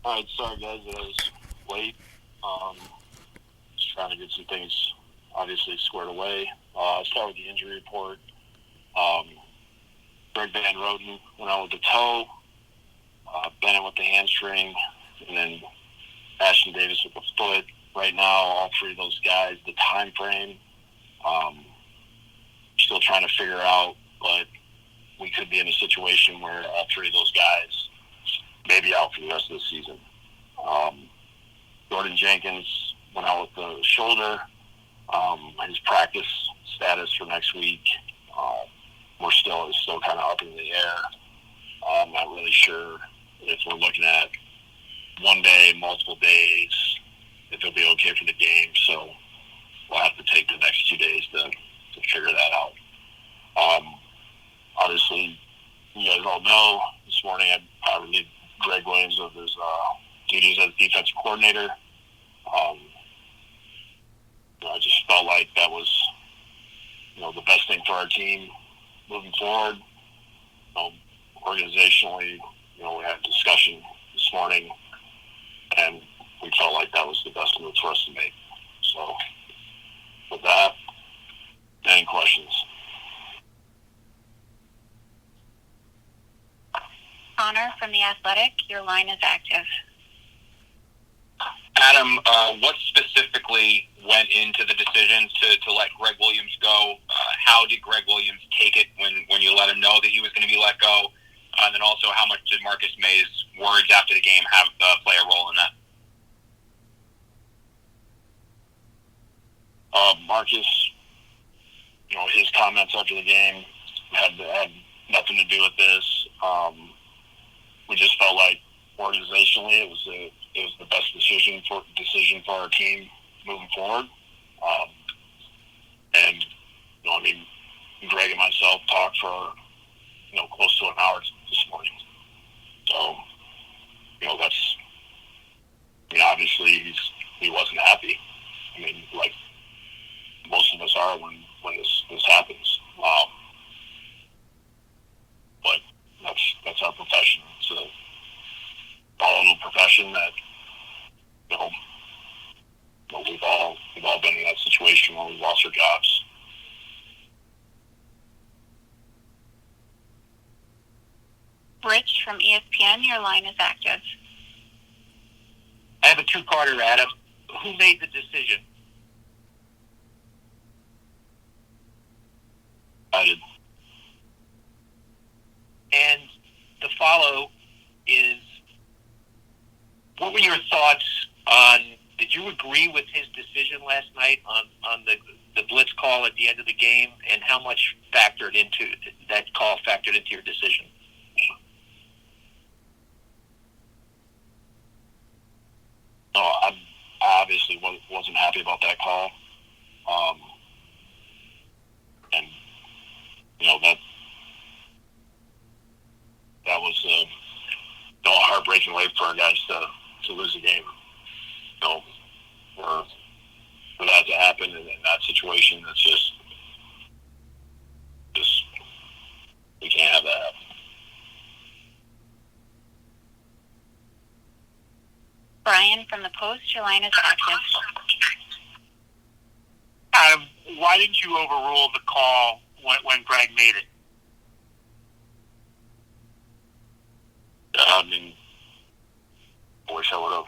All right, sorry guys, I was late. Just trying to get some things obviously squared away. I'll start with the injury report. Um, Greg Van Roten went out with the toe, Bennett with the hamstring, and then Ashton Davis with the foot. Right now, all three of those guys, the time frame, still trying to figure out, but we could be in a situation where all three of those guys may be out for the rest of the season. Jordan Jenkins went out with the shoulder. His practice status for next week, it's still kind of up in the air. I'm not really sure if we're looking at one day, multiple days, if it'll be okay for the game. So we'll have to take the next 2 days to figure that out. Obviously, you guys all know this morning I relieved Greg Williams of his duties as defensive coordinator. I just felt like that was, the best thing for our team moving forward. Organizationally, we had a discussion this morning, and we felt like that was the best move for us to make. So, with that, any questions? Connor from The Athletic, your line is active. Adam, what specifically went into the decision to let Greg Williams go? How did Greg Williams take it when you let him know that he was going to be let go? And then also, how much did Marcus May's words after the game play a role in that? Marcus, his comments after the game had nothing to do with this. We just felt like organizationally it was the best decision for our team moving forward. And Greg and myself talked for close to an hour this morning. So that's obviously he wasn't happy. Like most of us are when this happens. But that's our profession. It's a volatile profession that we've all been in that situation when we lost our jobs. Rich from ESPN, your line is active. I have a two-parter, Adam. Who made the decision? I did. And the follow is, what were your thoughts on, did you agree with his decision last night on the blitz call at the end of the game, and how much that call factored into your decision? No, I obviously wasn't happy about that call. And that was a heartbreaking way for our guys to lose the game. For that to happen in that situation, that's just we can't have that happen. Brian from The Post, your line is active. Adam, why didn't you overrule the call when Greg made it? I wish I would have.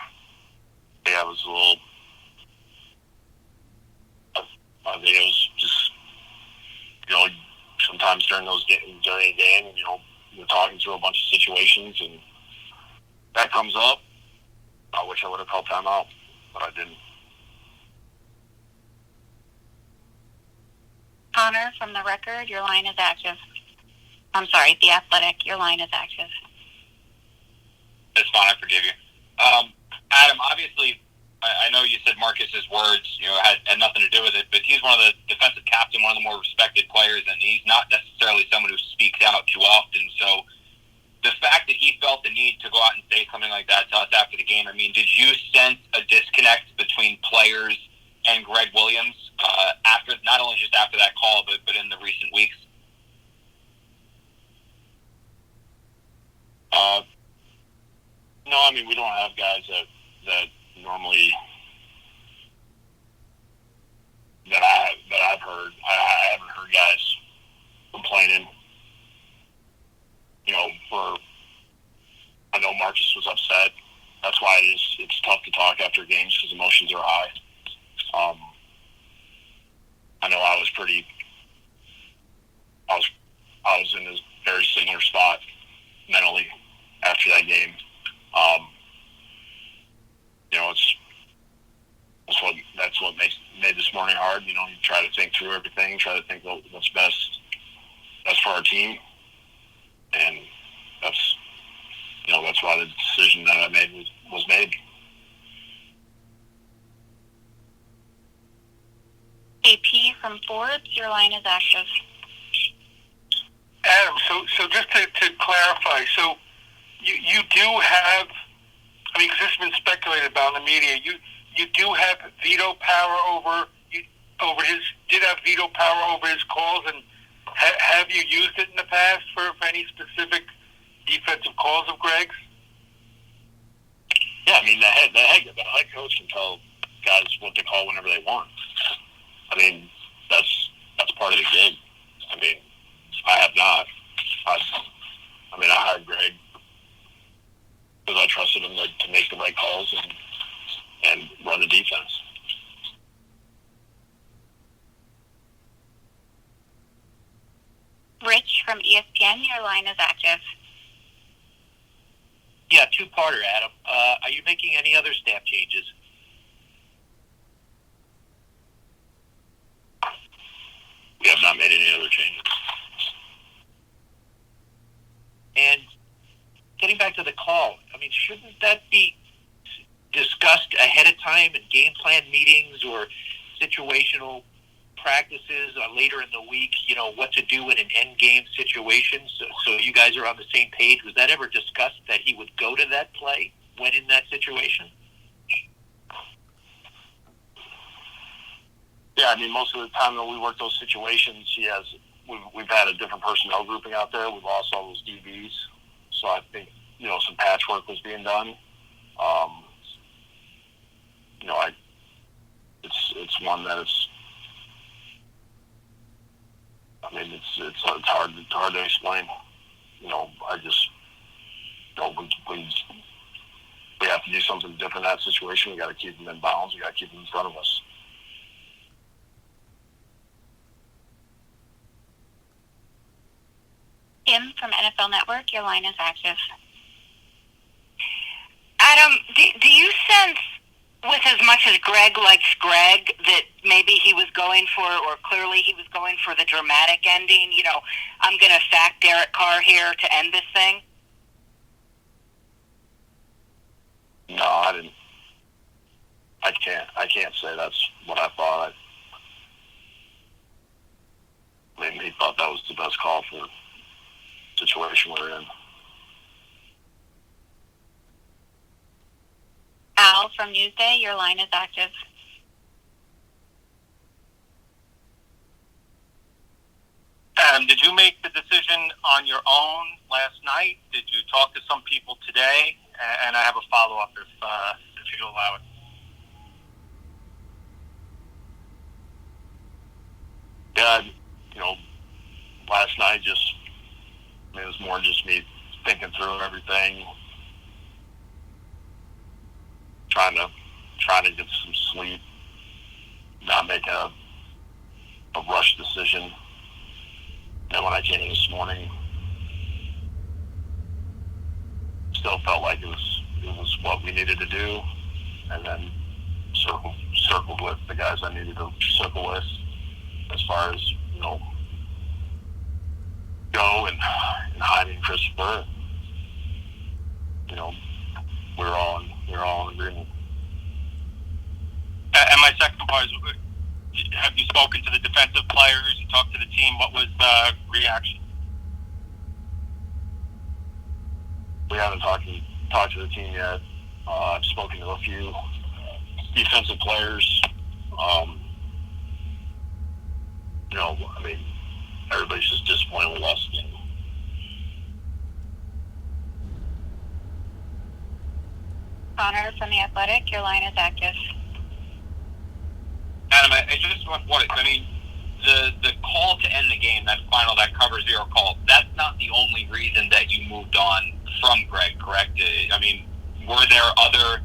Yeah, I was a little. I think it was just, sometimes during a game, you're talking through a bunch of situations, and that comes up. I wish I would have called timeout, but I didn't. Connor from The Record, your line is active. I'm sorry, The Athletic, your line is active. It's fine, I forgive you. Adam, obviously, I know you said Marcus's words, had nothing to do with it, but he's one of the defensive captain, one of the more respected players, and he's not necessarily someone who speaks out too often. So the fact that he felt the need to go out and say something like that to us after the game, did you sense a disconnect between players and Greg Williams after, not only just after that call, but in the recent weeks? No, we don't have guys that normally that I've heard. I haven't heard guys complaining. I know Marcus was upset. That's why it's tough to talk after games because emotions are high. I know I was in a very similar spot mentally after that game. That's what made this morning hard. You try to think through everything, try to think what's best for our team, and that's why the decision that I made was made. AP from Forbes, your line is active. Adam, so just to clarify, so you do have, because this has been speculated about in the media, you do have veto power over his calls, and have you used it in the past for any specific defensive calls of Greg's? Yeah, the head coach can tell guys what to call whenever they want. That's part of the game. I have not. I hired Greg because I trusted him to make the right calls and run the defense. Rich from ESPN, your line is active. Yeah, two-parter, Adam. Are you making any other staff changes? We have not made any other changes. And getting back to the call, shouldn't that be discussed ahead of time in game plan meetings or situational practices later in the week, what to do in an end game situation so you guys are on the same page? Was that ever discussed that he would go to that play when in that situation? Yeah, most of the time that we work those situations, we've had a different personnel grouping out there. We've lost all those DBs. So I think, some patchwork was being done. It's one that it's hard to explain. I just, we have to do something different in that situation. We got to keep them in bounds. We got to keep them in front of us. Kim from NFL Network, your line is active. Adam, do you sense, with as much as Greg likes Greg, that maybe he was going for, or clearly he was going for the dramatic ending, I'm going to sack Derek Carr here to end this thing? No, I didn't. I can't say that's what I thought. He thought that was the best call for the situation we're in. Al from Newsday, your line is active. Adam, did you make the decision on your own last night? Did you talk to some people today? And I have a follow-up if you allow it. Yeah, last night it was more just me thinking through everything, trying to get some sleep, not make a rush decision. And when I came in this morning, still felt like it was what we needed to do, and then circled with the guys I needed to circle with as far as Joe and Jaime and Christopher. We're all in agreement. And my second part is, have you spoken to the defensive players? You talked to the team. What was the reaction? We haven't talked to the team yet. I've spoken to a few defensive players. Everybody's just disappointed we lost the game. Connor from The Athletic, your line is active. Adam, I just want the call to end the game, that cover zero call, that's not the only reason that you moved on from Greg, correct? I mean, were there other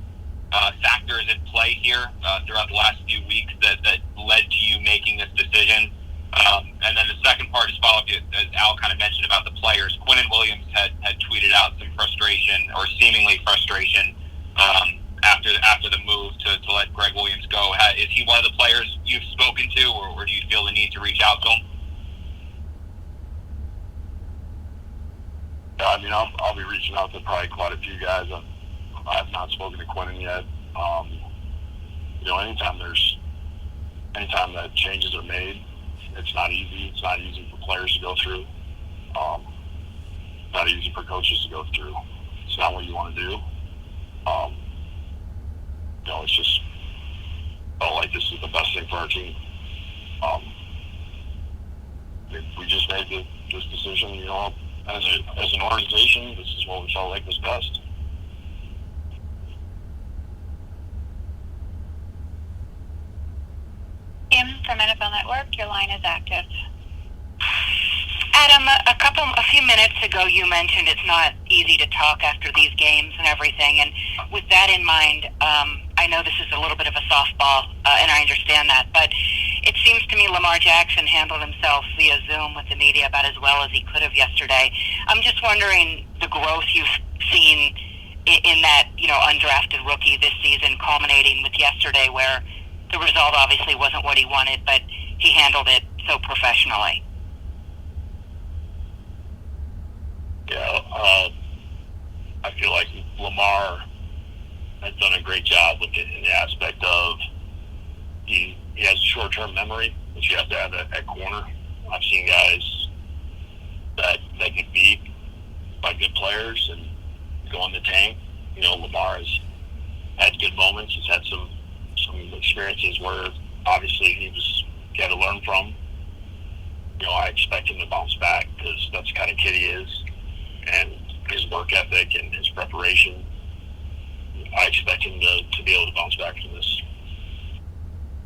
factors at play here throughout the last few weeks that led to you making this decision? And then the second part is follow up, as Al kind of mentioned about the players. Quinnen Williams had tweeted out some frustration, or seemingly frustration, after the move to let Greg Williams go. Is he one of the players you've spoken to, or do you feel the need to reach out to him? Yeah, I mean, I'll be reaching out to probably quite a few guys. I have not spoken to Quinnen yet. Anytime that changes are made, it's not easy. It's not easy for players to go through. Not easy for coaches to go through. It's not what you want to do. It's just felt like this is the best thing for our team. We just made this decision, as an organization, this is what we felt like was best. Kim from NFL Network, your line is active. Adam, a few minutes ago you mentioned it's not easy to talk after these games and everything, and with that in mind, I know this is a little bit of a softball, and I understand that, but it seems to me Lamar Jackson handled himself via Zoom with the media about as well as he could have yesterday. I'm just wondering the growth you've seen in that, undrafted rookie this season, culminating with yesterday, where the result obviously wasn't what he wanted, but he handled it so professionally. Yeah, I feel like Lamar has done a great job with it in the aspect of he has a short-term memory, which you have to have at corner. I've seen guys that get beat by good players and go in the tank. Lamar has had good moments. He's had some experiences where obviously he had to learn from. I expect him to bounce back because that's the kind of kid he is, and his work ethic and his preparation. I expect him to be able to bounce back from this.